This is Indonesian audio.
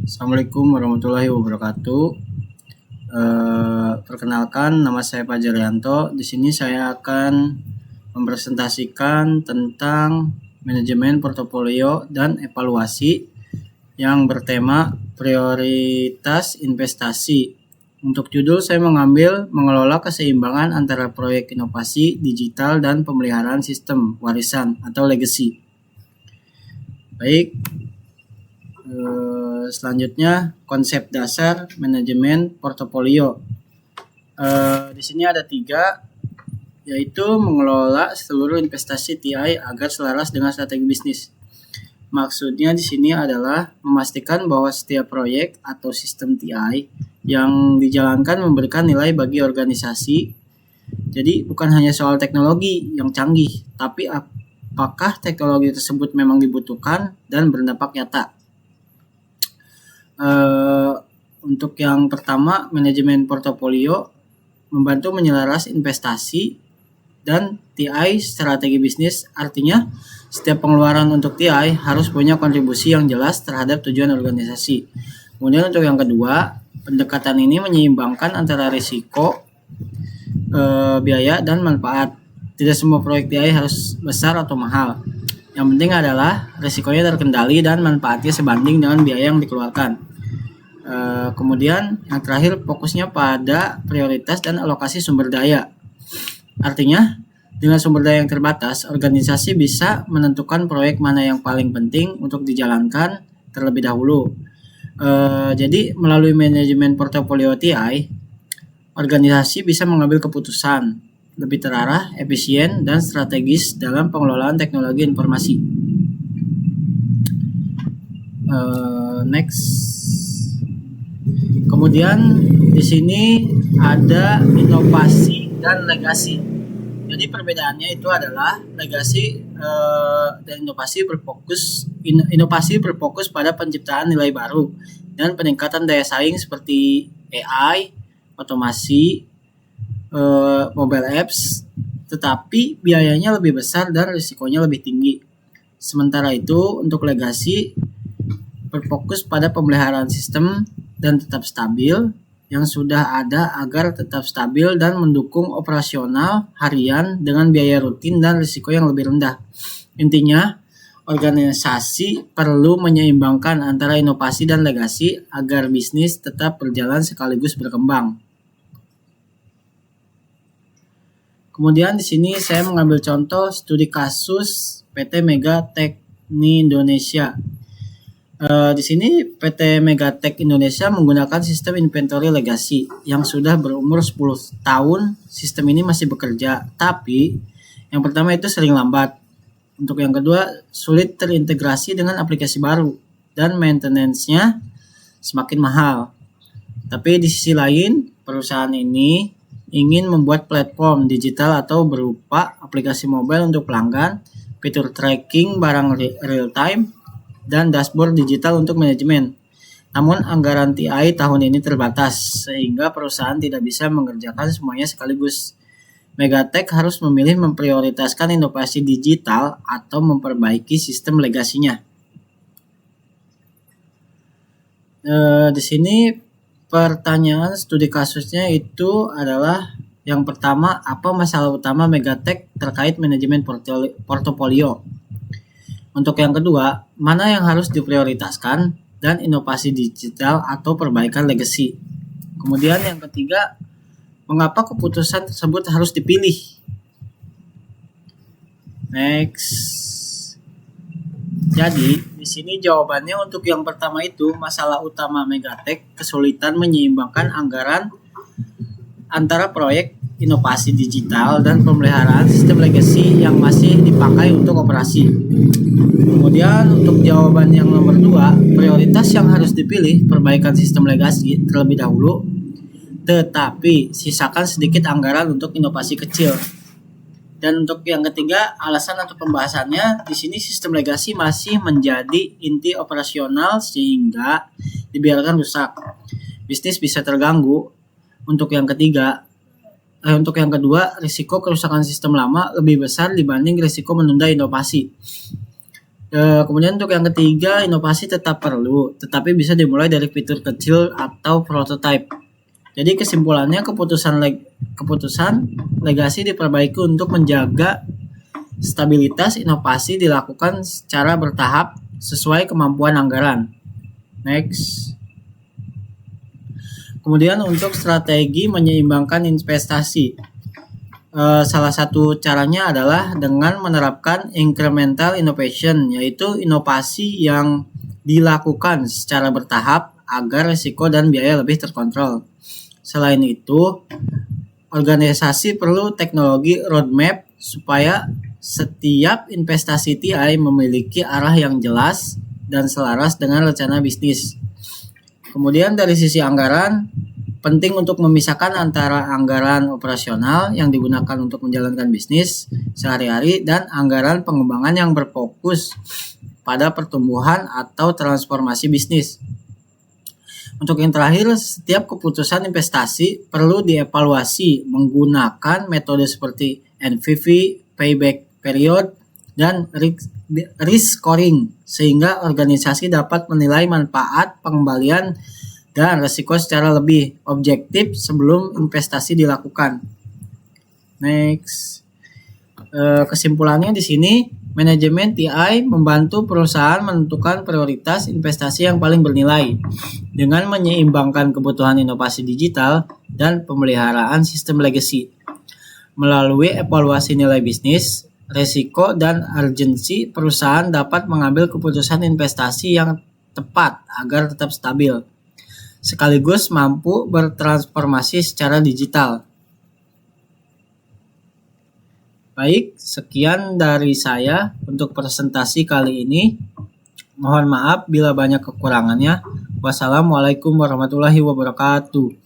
Assalamualaikum warahmatullahi wabarakatuh. Perkenalkan, nama saya Fajar Yanto. Di sini saya akan mempresentasikan tentang manajemen portofolio dan evaluasi yang bertema prioritas investasi. Untuk judul saya mengambil mengelola keseimbangan antara proyek inovasi digital dan pemeliharaan sistem warisan atau legacy. Baik, selanjutnya konsep dasar manajemen portofolio. Di sini ada 3, yaitu mengelola seluruh investasi TI agar selaras dengan strategi bisnis. Maksudnya di sini adalah memastikan bahwa setiap proyek atau sistem TI yang dijalankan memberikan nilai bagi organisasi. Jadi bukan hanya soal teknologi yang canggih, tapi apakah teknologi tersebut memang dibutuhkan dan berdampak nyata. Untuk yang pertama, manajemen portofolio membantu menyelaras investasi dan TI strategi bisnis. Artinya setiap pengeluaran untuk TI harus punya kontribusi yang jelas terhadap tujuan organisasi. Kemudian untuk yang kedua, pendekatan ini menyeimbangkan antara risiko, biaya dan manfaat. Tidak semua proyek TI harus besar atau mahal. Yang penting adalah risikonya terkendali dan manfaatnya sebanding dengan biaya yang dikeluarkan. Kemudian yang terakhir, fokusnya pada prioritas dan alokasi sumber daya. Artinya dengan sumber daya yang terbatas, organisasi bisa menentukan proyek mana yang paling penting untuk dijalankan terlebih dahulu. Jadi melalui manajemen portofolio TI, organisasi bisa mengambil keputusan lebih terarah, efisien, dan strategis dalam pengelolaan teknologi informasi. Next. Kemudian di sini ada inovasi dan legasi. Jadi perbedaannya itu adalah legasi dan inovasi berfokus pada penciptaan nilai baru dan peningkatan daya saing seperti AI, otomasi, mobile apps, tetapi biayanya lebih besar dan risikonya lebih tinggi. Sementara itu untuk legasi berfokus pada pemeliharaan sistem dan tetap stabil yang sudah ada agar tetap stabil dan mendukung operasional harian dengan biaya rutin dan risiko yang lebih rendah. Intinya, organisasi perlu menyeimbangkan antara inovasi dan legasi agar bisnis tetap berjalan sekaligus berkembang. Kemudian di sini saya mengambil contoh studi kasus PT Mega Tekni Indonesia. Di sini PT Megatek Indonesia menggunakan sistem inventory legacy yang sudah berumur 10 tahun. Sistem ini masih bekerja, tapi yang pertama itu sering lambat. Untuk yang kedua, sulit terintegrasi dengan aplikasi baru dan maintenance-nya semakin mahal. Tapi di sisi lain, perusahaan ini ingin membuat platform digital atau berupa aplikasi mobile untuk pelanggan, fitur tracking barang real time, dan dashboard digital untuk manajemen. Namun anggaran TI tahun ini terbatas sehingga perusahaan tidak bisa mengerjakan semuanya sekaligus. Megatek harus memilih memprioritaskan inovasi digital atau memperbaiki sistem legasinya. Di sini pertanyaan studi kasusnya itu adalah yang pertama, apa masalah utama Megatek terkait manajemen portofolio? Untuk yang kedua, mana yang harus diprioritaskan dan inovasi digital atau perbaikan legacy. Kemudian yang ketiga, mengapa keputusan tersebut harus dipilih? Next. Jadi, di sini jawabannya untuk yang pertama itu, masalah utama Megatek kesulitan menyeimbangkan anggaran antara proyek inovasi digital dan pemeliharaan sistem legacy yang masih dipakai untuk operasi. Kemudian untuk jawaban yang nomor 2, prioritas yang harus dipilih perbaikan sistem legacy terlebih dahulu, tetapi sisakan sedikit anggaran untuk inovasi kecil. Dan untuk yang ketiga, alasan atau pembahasannya di sini sistem legacy masih menjadi inti operasional sehingga dibiarkan rusak. Bisnis bisa terganggu. Untuk yang kedua, risiko kerusakan sistem lama lebih besar dibanding risiko menunda inovasi. Kemudian untuk yang ketiga, inovasi tetap perlu, tetapi bisa dimulai dari fitur kecil atau prototype. Jadi kesimpulannya keputusan legasi diperbaiki untuk menjaga stabilitas. Inovasi dilakukan secara bertahap sesuai kemampuan anggaran. Next. Kemudian untuk strategi menyeimbangkan investasi. Salah satu caranya adalah dengan menerapkan incremental innovation, yaitu inovasi yang dilakukan secara bertahap agar risiko dan biaya lebih terkontrol. Selain itu, organisasi perlu teknologi roadmap supaya setiap investasi TI memiliki arah yang jelas dan selaras dengan rencana bisnis. Kemudian dari sisi anggaran, penting untuk memisahkan antara anggaran operasional yang digunakan untuk menjalankan bisnis sehari-hari dan anggaran pengembangan yang berfokus pada pertumbuhan atau transformasi bisnis. Untuk yang terakhir, setiap keputusan investasi perlu dievaluasi menggunakan metode seperti NPV, payback period, dan risk scoring sehingga organisasi dapat menilai manfaat pengembalian dan risiko secara lebih objektif sebelum investasi dilakukan. Next. Kesimpulannya di sini, manajemen TI membantu perusahaan menentukan prioritas investasi yang paling bernilai dengan menyeimbangkan kebutuhan inovasi digital dan pemeliharaan sistem legacy. Melalui evaluasi nilai bisnis, risiko, dan urgensi, perusahaan dapat mengambil keputusan investasi yang tepat agar tetap stabil, sekaligus mampu bertransformasi secara digital. Baik, sekian dari saya untuk presentasi kali ini. Mohon maaf bila banyak kekurangannya. Wassalamualaikum warahmatullahi wabarakatuh.